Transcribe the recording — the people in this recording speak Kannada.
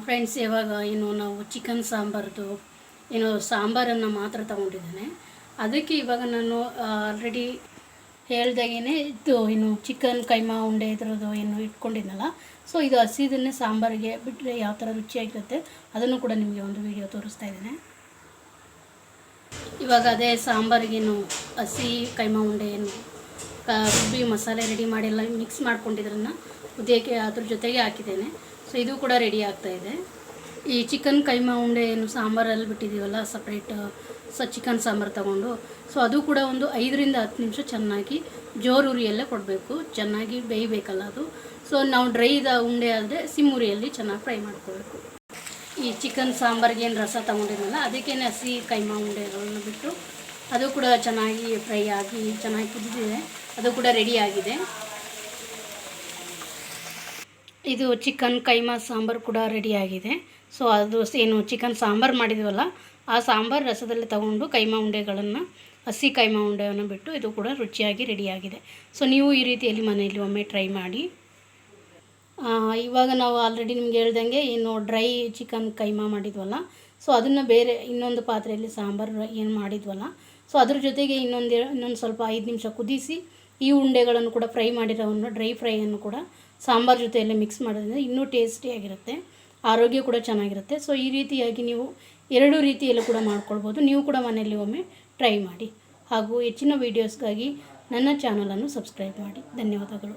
ಫ್ರೆಂಡ್ಸ್, ಇವಾಗ ಏನು ನಾವು ಚಿಕನ್ ಸಾಂಬಾರ್ದು ಸಾಂಬಾರನ್ನು ಮಾತ್ರ ತೊಗೊಂಡಿದ್ದೇನೆ. ಅದಕ್ಕೆ ಇವಾಗ ನಾನು ಆಲ್ರೆಡಿ ಹೇಳ್ದಾಗೇ ಇದು ಚಿಕನ್ ಕೈಮಾ ಉಂಡೆ ಇದ್ರದ್ದು ಇಟ್ಕೊಂಡಿದ್ನಲ್ಲ. ಸೊ ಇದು ಹಸಿದನ್ನೇ ಸಾಂಬಾರಿಗೆ ಬಿಟ್ಟರೆ ಯಾವ ಥರ ರುಚಿಯಾಗಿರುತ್ತೆ ಅದನ್ನು ಕೂಡ ನಿಮಗೆ ಒಂದು ವಿಡಿಯೋ ತೋರಿಸ್ತಾ ಇದ್ದೇನೆ. ಇವಾಗ ಅದೇ ಸಾಂಬಾರಿಗೇನು ಹಸಿ ಕೈಮಾ ಉಂಡೆ ರುಬ್ಬಿ ಮಸಾಲೆ ರೆಡಿ ಮಾಡಿಲ್ಲ ಮಿಕ್ಸ್ ಮಾಡ್ಕೊಂಡಿದ್ರನ್ನ ಉದ್ಯಕ್ಕೆ ಅದ್ರ ಜೊತೆಗೆ ಹಾಕಿದ್ದೇನೆ. ಸೊ ಇದು ಕೂಡ ರೆಡಿ ಆಗ್ತಾಯಿದೆ. ಈ ಚಿಕನ್ ಕೈಮಾ ಉಂಡೆ ಸಾಂಬಾರಲ್ಲಿ ಬಿಟ್ಟಿದ್ದೀವಲ್ಲ ಸಪ್ರೇಟ್ ಚಿಕನ್ ಸಾಂಬಾರು ತಗೊಂಡು, ಸೊ ಅದು ಕೂಡ ಒಂದು 5 ರಿಂದ 10 ನಿಮಿಷ ಚೆನ್ನಾಗಿ ಜೋರುರಿಯಲ್ಲೇ ಕೊಡಬೇಕು. ಚೆನ್ನಾಗಿ ಬೇಯಬೇಕಲ್ಲ ಅದು. ಸೊ ನಾವು ಡ್ರೈದ ಉಂಡೆ ಆದರೆ ಸಿಮ್ಮುರಿಯಲ್ಲಿ ಚೆನ್ನಾಗಿ ಫ್ರೈ ಮಾಡ್ಕೋಬೇಕು. ಈ ಚಿಕನ್ ಸಾಂಬಾರಿಗೆ ರಸ ತೊಗೊಂಡಿದ್ನಲ್ಲ ಅದಕ್ಕೇನೆ ಹಸಿ ಕೈಮಾ ಉಂಡೆಗಳನ್ನು ಬಿಟ್ಟು ಅದು ಕೂಡ ಚೆನ್ನಾಗಿ ಫ್ರೈ ಆಗಿ ಚೆನ್ನಾಗಿ ಕುದಿದಿದೆ. ಅದು ಕೂಡ ರೆಡಿ ಆಗಿದೆ. ಇದು ಚಿಕನ್ ಕೈಮಾ ಸಾಂಬಾರು ಕೂಡ ರೆಡಿಯಾಗಿದೆ. ಸೊ ಅದು ಚಿಕನ್ ಸಾಂಬಾರು ಮಾಡಿದ್ವಲ್ಲ ಆ ಸಾಂಬಾರು ರಸದಲ್ಲಿ ತಗೊಂಡು ಕೈಮಾ ಉಂಡೆಗಳನ್ನು ಹಸಿ ಕೈಮಾ ಉಂಡೆಯನ್ನು ಬಿಟ್ಟು ಇದು ಕೂಡ ರುಚಿಯಾಗಿ ರೆಡಿಯಾಗಿದೆ. ಸೊ ನೀವು ಈ ರೀತಿಯಲ್ಲಿ ಮನೆಯಲ್ಲಿ ಒಮ್ಮೆ ಟ್ರೈ ಮಾಡಿ. ಇವಾಗ ನಾವು ಆಲ್ರೆಡಿ ನಿಮ್ಗೆ ಹೇಳ್ದಂಗೆ ಡ್ರೈ ಚಿಕನ್ ಕೈಮಾ ಮಾಡಿದ್ವಲ್ಲ, ಸೊ ಅದನ್ನು ಬೇರೆ ಇನ್ನೊಂದು ಪಾತ್ರೆಯಲ್ಲಿ ಸಾಂಬಾರು ಮಾಡಿದ್ವಲ್ಲ, ಸೊ ಅದ್ರ ಜೊತೆಗೆ ಇನ್ನೊಂದು ಸ್ವಲ್ಪ 5 ನಿಮಿಷ ಕುದಿಸಿ ಈ ಉಂಡೆಗಳನ್ನು ಕೂಡ ಫ್ರೈ ಮಾಡಿರೋವನ್ನು ಡ್ರೈ ಫ್ರೈಯನ್ನು ಕೂಡ ಸಾಂಬಾರು ಜೊತೆಯಲ್ಲೇ ಮಿಕ್ಸ್ ಮಾಡೋದ್ರಿಂದ ಇನ್ನೂ ಟೇಸ್ಟಿಯಾಗಿರುತ್ತೆ, ಆರೋಗ್ಯ ಕೂಡ ಚೆನ್ನಾಗಿರುತ್ತೆ. ಸೊ ಈ ರೀತಿಯಾಗಿ ನೀವು 2 ರೀತಿಯಲ್ಲೂ ಕೂಡ ಮಾಡ್ಕೊಳ್ಬೋದು. ನೀವು ಕೂಡ ಮನೆಯಲ್ಲಿ ಒಮ್ಮೆ ಟ್ರೈ ಮಾಡಿ. ಹಾಗೂ ಹೆಚ್ಚಿನ ವೀಡಿಯೋಸ್ಗಾಗಿ ನನ್ನ ಚಾನಲನ್ನು ಸಬ್ಸ್ಕ್ರೈಬ್ ಮಾಡಿ. ಧನ್ಯವಾದಗಳು.